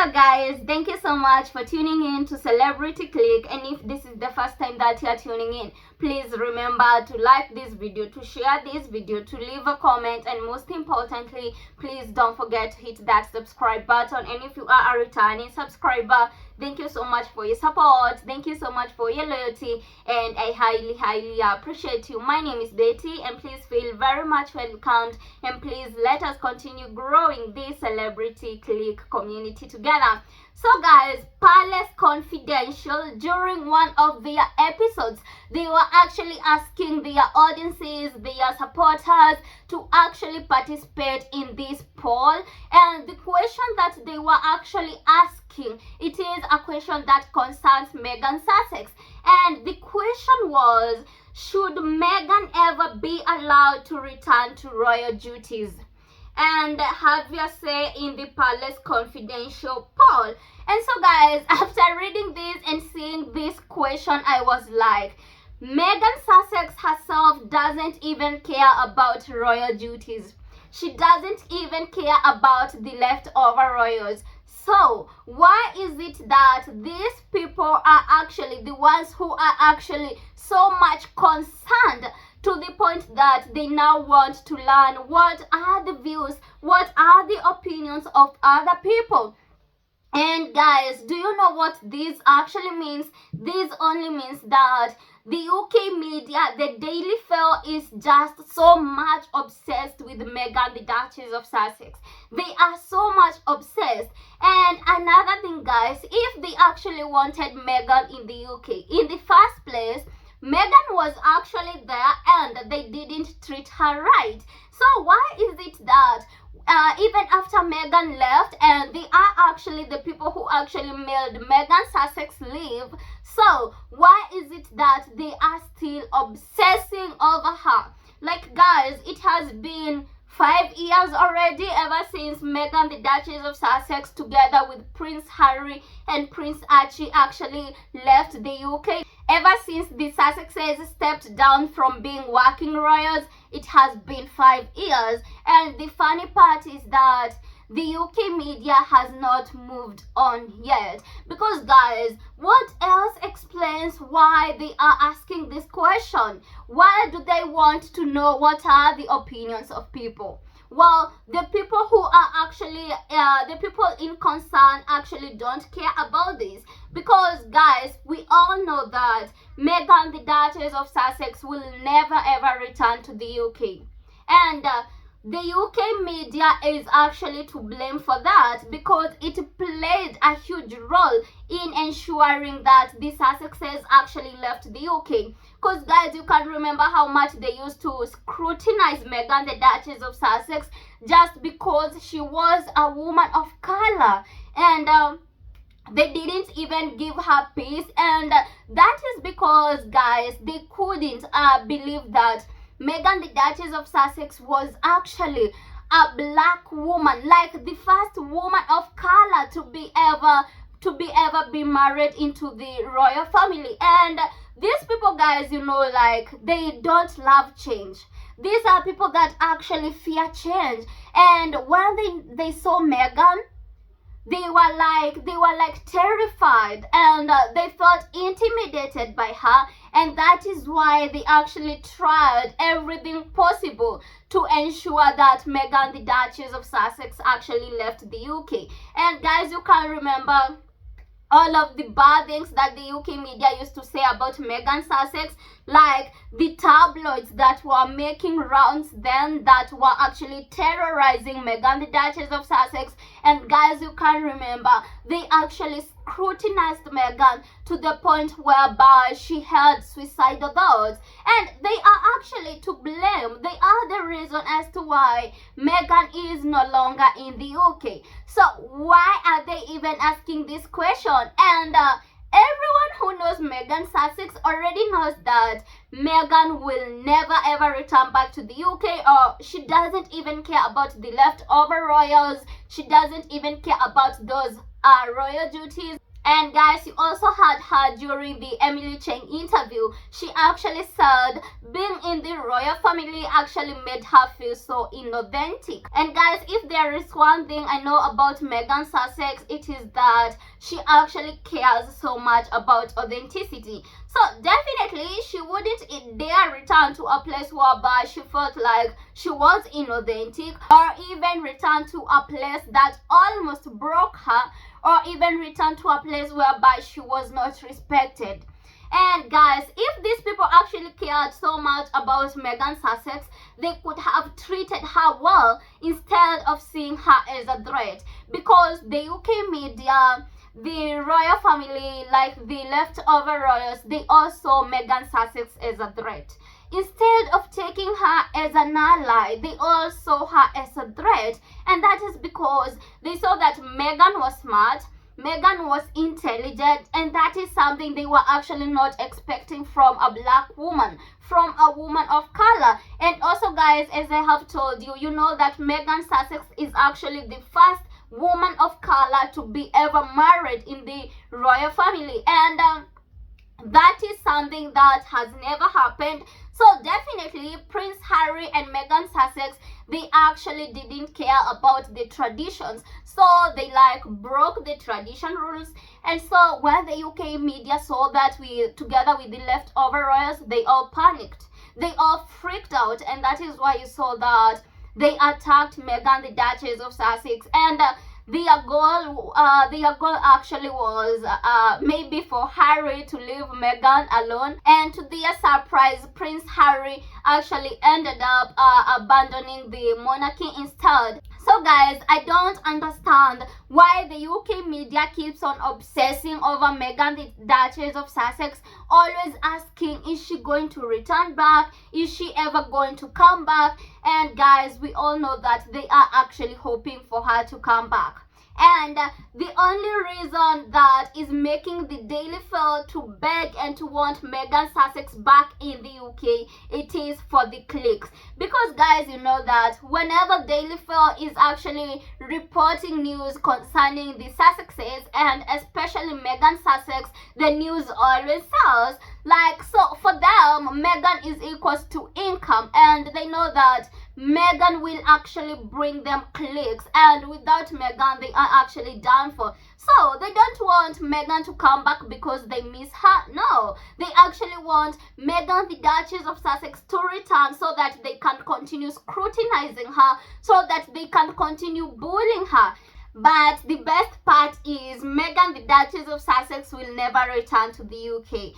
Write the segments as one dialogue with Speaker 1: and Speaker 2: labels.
Speaker 1: Hello guys, thank you so much for tuning in to Celebrity Click, and if this is the first time that you are tuning in, please remember to like this video, to share this video, to leave a comment, and most importantly, please don't forget to hit that subscribe button. And if you are a returning subscriber, thank you so much for your support, thank you so much for your loyalty, and I highly appreciate you. My name is Betty, and please feel very much welcomed, and please let us continue growing this Celebrity Click community together. So guys, Palace Confidential, during one of their episodes, they were actually asking their audiences, their supporters, to actually participate in this poll. And the question that they were actually asking, it is a question that concerns Meghan Sussex. And the question was, should Meghan ever be allowed to return to royal duties? And have your say in the Palace Confidential poll. And so guys, after reading this and seeing this question, I was like, Meghan Sussex herself doesn't even care about royal duties. She doesn't even care about the leftover royals. So why is it that these people are actually the ones who are actually so much concerned, to the point that they now want to learn what are the views, what are the opinions of other people? And guys, do you know what this actually means? This only means that the UK media, the Daily Mail, is just so much obsessed with Meghan, the Duchess of Sussex. They are so much obsessed. And another thing guys, if they actually wanted Meghan in the UK, in the first place, Meghan was actually there and they didn't treat her right. So why is it that even after Meghan left, and they are actually the people who actually made Meghan Sussex leave, so why is it that they are still obsessing over her? Like guys, it has been 5 years already ever since Meghan, the Duchess of Sussex, together with Prince Harry and Prince Archie, actually left the UK. Ever since the Sussexes stepped down from being working royals, it has been 5 years. And the funny part is that the UK media has not moved on yet. Because guys, what else explains why they are asking this question? Why do they want to know what are the opinions of people? Well, the people who are actually, the people in concern actually don't care about this. Because guys, we all know that Meghan, the Duchess of Sussex, will never ever return to the UK. And the UK media is actually to blame for that, because it played a huge role in ensuring that the Sussexes actually left the UK. Because guys, you can remember how much they used to scrutinize Meghan, the Duchess of Sussex, just because she was a woman of color. And they didn't even give her peace. And that is because guys, they couldn't believe that Meghan, the Duchess of Sussex, was actually a black woman, like the first woman of color to be ever be married into the royal family. And these people guys, you know, like, they don't love change. These are people that actually fear change. And when they saw Meghan, they were like terrified, and they felt intimidated by her. And that is why they actually tried everything possible to ensure that Meghan, the Duchess of Sussex, actually left the UK. And guys, you can remember all of the bad things that the UK media used to say about Meghan Sussex, like the tabloids that were making rounds then, that were actually terrorizing Meghan, the Duchess of Sussex. And guys, you can remember, they actually scrutinized Meghan to the point whereby she had suicidal thoughts. And they are actually to blame. They are the reason as to why Meghan is no longer in the UK. So why are they even asking this question? And everyone who knows Meghan Sussex already knows that Meghan will never ever return back to the UK, or she doesn't even care about the leftover royals. She doesn't even care about those royal duties. And guys, you also had her during the Emily Chang interview. She actually said being in the royal family actually made her feel so inauthentic. And guys, if there is one thing I know about Meghan Sussex, it is that she actually cares so much about authenticity. So definitely she wouldn't dare return to a place whereby she felt like she was inauthentic, or even return to a place that almost broke her, or even return to a place whereby she was not respected. And guys, if these people actually cared so much about Meghan Sussex, they could have treated her well instead of seeing her as a threat. Because the UK media, the royal family, like the leftover royals, they all saw Meghan Sussex as a threat. Instead of taking her as an ally, they all saw her as a threat. And that is because they saw that Meghan was smart, Meghan was intelligent, and that is something they were actually not expecting from a black woman, from a woman of color. And also guys, as I have told you, you know that Meghan Sussex is actually the first woman of color to be ever married in the royal family. And that is something that has never happened. So definitely Prince Harry and Meghan Sussex, they actually didn't care about the traditions, so they like broke the tradition rules. And so when the UK media saw that, together with the leftover royals, they all panicked, they all freaked out. And that is why you saw that they attacked Meghan, the Duchess of Sussex. And their goal actually was maybe for Harry to leave Meghan alone. And to their surprise, Prince Harry actually ended up abandoning the monarchy instead. So guys, I don't understand why the UK media keeps on obsessing over Meghan, the Duchess of Sussex, always asking, is she going to return back? Is she ever going to come back? And guys, we all know that they are actually hoping for her to come back. And the only reason that is making the Daily Mail to beg and to want Meghan Sussex back in the UK, it is for the clicks. Because guys, you know that whenever Daily Mail is actually reporting news concerning the Sussexes, and especially Meghan Sussex, the news always sells. Like, so for them, Meghan is equals to income, and they know that Meghan will actually bring them clicks, and without Meghan, they are actually done for. So they don't want Meghan to come back because they miss her. No, they actually want Meghan, the Duchess of Sussex, to return so that they can continue scrutinizing her, so that they can continue bullying her. But the best part is Meghan, the Duchess of Sussex, will never return to the UK.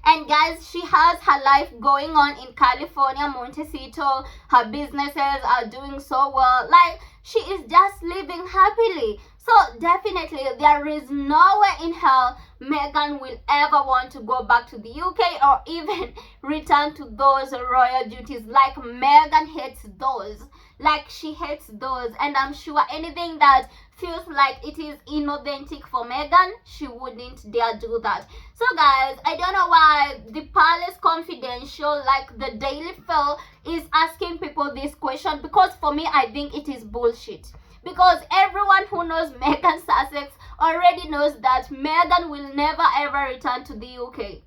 Speaker 1: And guys, she has her life going on in California, Montecito. Her businesses are doing so well. Like, she is just living happily. So definitely there is nowhere in hell Meghan will ever want to go back to the UK or even return to those royal duties. Like, Meghan hates those. Like, she hates those. And I'm sure anything that feels like it is inauthentic for Meghan, she wouldn't dare do that. So guys, I don't know why the Palace Confidential, like the Daily Mail, is asking people this question, because for me, I think it is bullshit. Because everyone who knows Meghan Sussex already knows that Meghan will never ever return to the UK.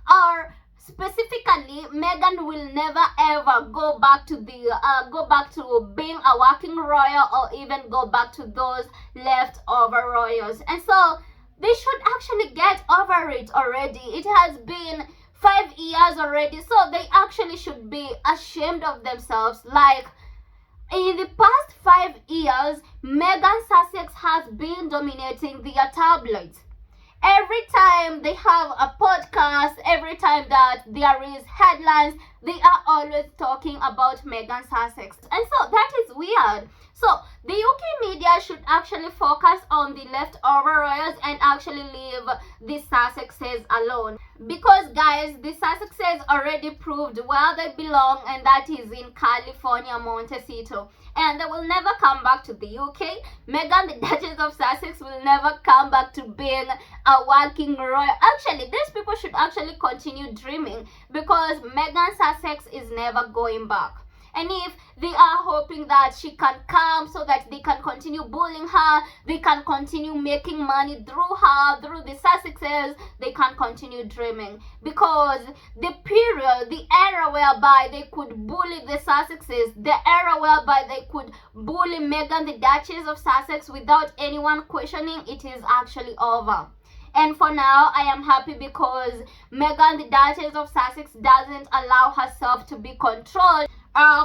Speaker 1: Or specifically, Meghan will never ever go back to being a working royal, or even go back to those leftover royals. And so they should actually get over it already. It has been 5 years already, so they actually should be ashamed of themselves. Like, in the past 5 years, Meghan Sussex has been dominating the tabloids. Every time they have a podcast, every time that there is headlines, they are always talking about Meghan Sussex. And so that is weird. So the UK media should actually focus on the leftover royals and actually leave the Sussexes alone. Because guys, the Sussexes already proved where they belong, and that is in California, Montecito. And they will never come back to the UK. Meghan, the Duchess of Sussex, will never come back to being a working royal. Actually, these people should actually continue dreaming, because Meghan Sussex is never going back. And if they are hoping that she can come so that they can continue bullying her, they can continue making money through her, through the Sussexes, they can continue dreaming. Because the period, the era whereby they could bully the Sussexes, the era whereby they could bully Meghan, the Duchess of Sussex, without anyone questioning, it is actually over. And for now, I am happy because Meghan, the Duchess of Sussex, doesn't allow herself to be controlled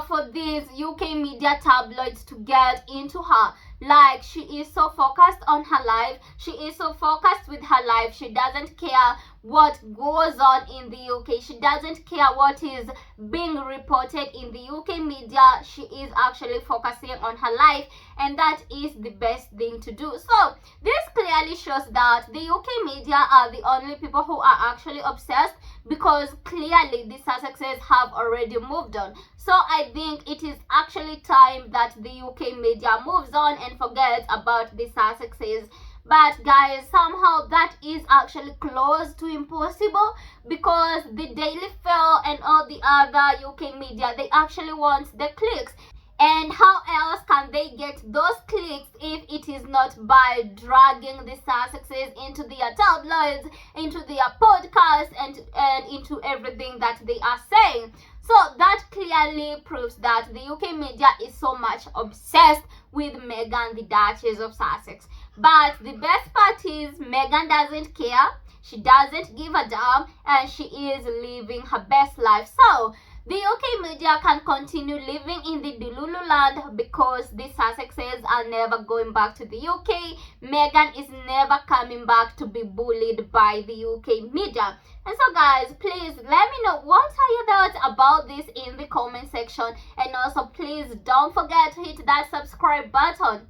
Speaker 1: for these UK media tabloids to get into her. Like, she is so focused on her life, she is so focused with her life, she doesn't care what goes on in the UK, she doesn't care what is being reported in the UK media. She is actually focusing on her life, and that is the best thing to do. So this clearly shows that the UK media are the only people who are actually obsessed, because clearly the Sussexes have already moved on. So I think it is actually time that the UK media moves on and forgets about the Sussexes. But guys, somehow that is actually close to impossible, because the Daily Mail and all the other UK media, they actually want the clicks. And how else can they get those clicks if it is not by dragging the Sussexes into their tabloids, into their podcasts, and into everything that they are saying? So that clearly proves that the UK media is so much obsessed with Meghan, the Duchess of Sussex. But the best part is Meghan doesn't care, she doesn't give a damn, and she is living her best life. So the UK media can continue living in the Delulu land, because the Sussexes are never going back to the UK. Meghan is never coming back to be bullied by the UK media. And so guys, please let me know what are your thoughts about this in the comment section, and also please don't forget to hit that subscribe button.